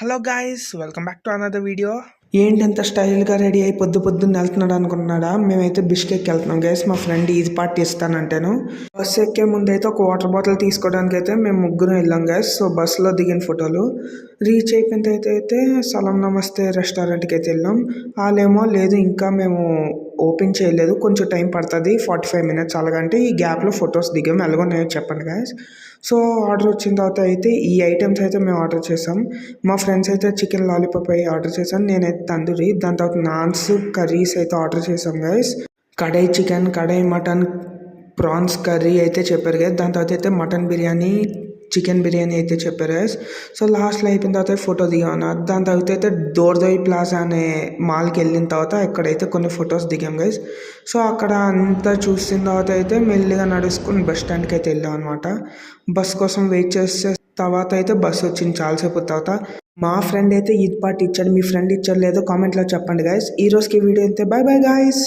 Hello guys, welcome back to another video. ఏంటంత స్టైల్గా ready అయి పొద్దున్న వెళ్తున్నాడు అనుకుంటున్నాడా? మేమైతే బిష్కెట్కి వెళ్తున్నాం గైస్. మా ఫ్రెండ్ ఈజ్ పార్టీ ఇస్తానంటాను. బస్సు ఎక్కే ముందు అయితే ఒక వాటర్ బాటిల్ తీసుకోవడానికి అయితే మేము ముగ్గురం వెళ్ళాం గైస్. సో బస్సులో దిగిన ఫోటోలు రీచ్ అయిపోయిన అయితే సలాం నమస్తే రెస్టారెంట్కి అయితే వెళ్ళాం. వాళ్ళేమో లేదు ఇంకా మేము ఓపెన్ చేయలేదు, కొంచెం టైం పడుతుంది, 45 minutes అలాగంటే ఈ గ్యాప్లో ఫొటోస్ దిగాం. ఎలాగో చెప్పండి గైస్. సో ఆర్డర్ వచ్చిన తర్వాత అయితే ఈ ఐటమ్స్ అయితే మేము ఆర్డర్ చేసాం. మా ఫ్రెండ్స్ అయితే చికెన్ లాలీపాప్ అయి ఆర్డర్ చేశాను, నేనైతే తందూరి, దాని తర్వాత నాన్స్ కర్రీస్ అయితే ఆర్డర్ చేసాం గైస్. కడాయి చికెన్, కడాయి మటన్, ప్రాన్స్ కర్రీ అయితే చెప్పారు గైస్. దాని తర్వాత అయితే మటన్ బిర్యానీ, చికెన్ బిర్యానీ అయితే చెప్పారు గైస్. సో లాస్ట్లో అయిపోయిన తర్వాత ఫోటో దిగామన్నారు. దాని తర్వాత అయితే దోర్దోయ్ ప్లాజా అనే మాల్కి వెళ్ళిన తర్వాత ఇక్కడైతే కొన్ని ఫొటోస్ దిగాం గైస్. సో అక్కడ అంతా చూసిన తర్వాత అయితే మెల్లిగా నడుచుకుని బస్ స్టాండ్కి అయితే వెళ్ళాం అనమాట. బస్ కోసం వెయిట్ చేసే తర్వాత అయితే బస్సు వచ్చింది చాలాసేపు తర్వాత. మా ఫ్రెండ్ అయితే ఈద్ పార్టీ ఇచ్చాడు, మీ ఫ్రెండ్ ఇచ్చాడు లేదో కామెంట్లో చెప్పండి గైస్. ఈ రోజుకి వీడియో అయితే బై బై గైస్.